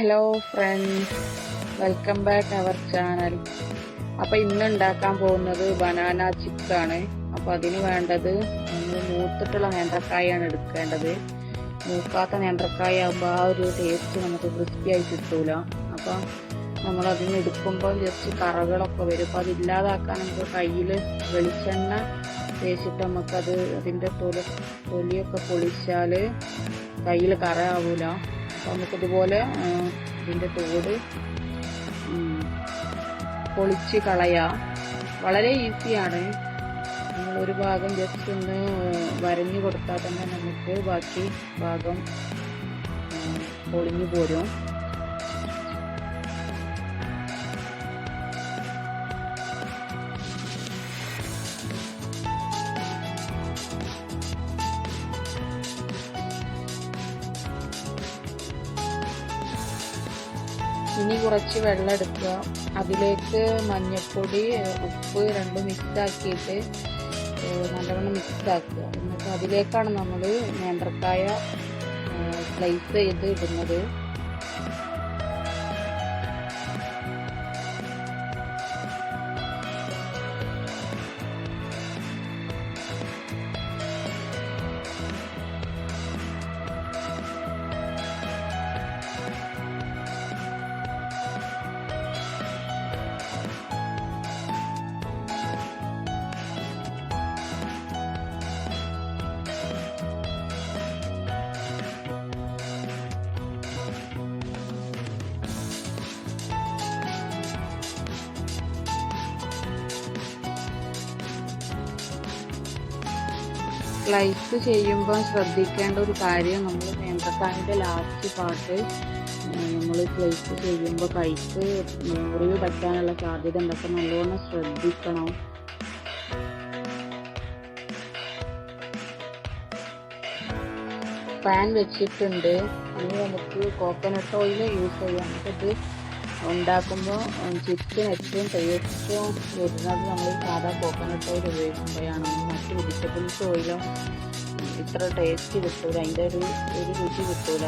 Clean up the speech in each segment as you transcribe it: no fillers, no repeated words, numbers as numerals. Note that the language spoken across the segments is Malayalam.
Hello friends, welcome back our channel. അപ്പോൾ ഇന്ന് ഉണ്ടാക്കാൻ പോകുന്നത് ബനാന ചിപ്സ് ആണ്. അപ്പോൾ അതിന് വേണ്ടത് നമ്മൾ മൂത്തിട്ടുള്ള നേന്ത്രക്കായാണ് എടുക്കേണ്ടത്. മൂക്കാത്ത നേന്ത്രക്കായ ആകുമ്പോൾ ആ ഒരു ടേസ്റ്റ് നമുക്ക് ക്രിസ്പി ആയി കിട്ടൂല. അപ്പോൾ നമ്മളതിന് എടുക്കുമ്പോൾ ജസ്റ്റ് കറകളൊക്കെ വരും. അപ്പോൾ അതില്ലാതാക്കാൻ നമുക്ക് കയ്യിൽ വെളിച്ചെണ്ണ തേച്ചിട്ട് നമുക്കത് അതിൻ്റെ തൊലിയൊക്കെ പൊളിച്ചാൽ കയ്യിൽ കറയാവൂല. അപ്പോൾ നമുക്കിതുപോലെ ഇതിൻ്റെ തോട് പൊളിച്ച് കളയാം. വളരെ ഈസിയാണ്. നമ്മളൊരു ഭാഗം ജസ്റ്റ് ഒന്ന് വരഞ്ഞു കൊടുത്താൽ തന്നെ നമുക്ക് ബാക്കി ഭാഗം പൊളിഞ്ഞു പോരും. ഇനി കുറച്ച് വെള്ളം എടുക്കുക. അതിലേക്ക് മഞ്ഞൾപ്പൊടി, ഉപ്പ് രണ്ടും മിക്സ് ആക്കിയിട്ട് നല്ലവണ്ണം മിക്സ് ആക്കുക. എന്നിട്ട് അതിലേക്കാണ് നമ്മൾ നേന്ത്രക്കായ സ്ലൈസ് ചെയ്ത് ഇടുന്നത്. സ്ലൈസ് ചെയ്യുമ്പോൾ ശ്രദ്ധിക്കേണ്ട ഒരു കാര്യം, നമ്മൾ നേന്ത്രക്കായൻ്റെ ലാസ്റ്റ് പാർട്ട് നമ്മൾ സ്ലൈസ് ചെയ്യുമ്പോൾ കൈക്ക് മുറിവ് പറ്റാനുള്ള സാധ്യത ഉണ്ട്. അപ്പോൾ നല്ലോണം ശ്രദ്ധിക്കണം. പാൻ വെച്ചിട്ടുണ്ട്. ഇനി നമുക്ക് കോക്കനട്ട് ഓയിൽ യൂസ് ചെയ്യാം. നമുക്കിത് ഉണ്ടാക്കുമ്പോൾ ചിപ്സിന് ഏറ്റവും ടേസ്റ്റും വരുന്നത് നമ്മൾ സാധാ കോക്കനട്ട് ഓയിൽ ഉപയോഗിക്കുമ്പോഴാണ്. മറ്റ് വെജിറ്റബിൾസ് ഓയിലോ ഇത്ര ടേസ്റ്റ് കിട്ടൂല, അതിൻ്റെ ഒരു രുചി കിട്ടൂല.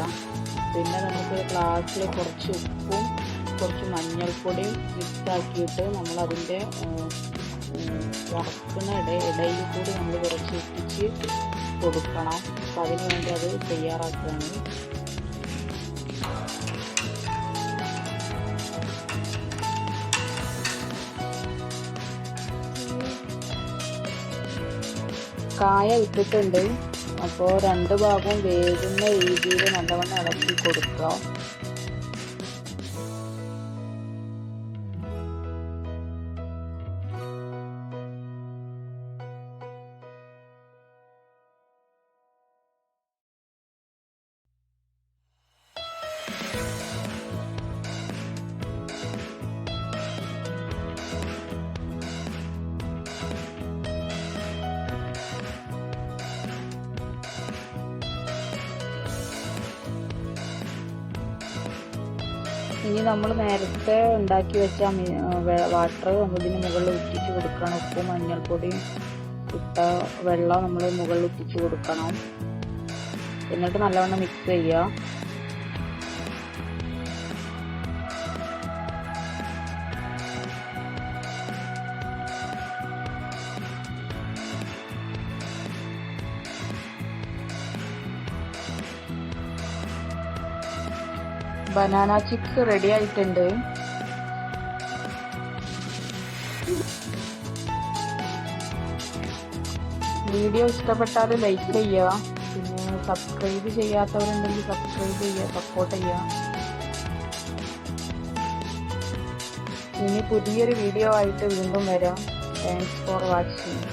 പിന്നെ നമുക്ക് ഗ്ലാസ്സിൽ കുറച്ച് ഉപ്പും കുറച്ച് മഞ്ഞൾപ്പൊടിയും മിക്സ് ആക്കിയിട്ട് നമ്മളതിൻ്റെ വറക്കുന്ന ഇടയിൽ കൂടി നമ്മൾ കുറച്ച് ഇട്ടിച്ച് കൊടുക്കണം. അപ്പം അതിന് വേണ്ടി അത് തയ്യാറാക്കുകയാണ്. കായ ഇട്ടിട്ടുണ്ട്. അപ്പോൾ രണ്ട് ഭാഗവും വേകുന്ന രീതിയിൽ നല്ലവണ്ണം ഇളക്കി കൊടുക്കുക. ഇനി നമ്മൾ നേരത്തെ ഉണ്ടാക്കി വെച്ച വാട്ടർ ഇതിന് മുകളിൽ ഉറ്റിച്ച് കൊടുക്കണം. ഉപ്പും മഞ്ഞൾപ്പൊടിയും ഇട്ട വെള്ളം നമ്മൾ മുകളിൽ ഉറ്റിച്ച് കൊടുക്കണം. എന്നിട്ട് നല്ലവണ്ണം മിക്സ് ചെയ്യുക. ബനാന ചിപ്സ് റെഡി ആയിട്ടുണ്ട്. വീഡിയോ ഇഷ്ടപ്പെട്ടാൽ ലൈക്ക് ചെയ്യുക. പിന്നെ സബ്സ്ക്രൈബ് ചെയ്യാത്തവരുണ്ടെങ്കിൽ സബ്സ്ക്രൈബ് ചെയ്യുക, സപ്പോർട്ട് ചെയ്യുക. ഇനി പുതിയൊരു വീഡിയോ ആയിട്ട് വീണ്ടും വരാം. Thanks for watching.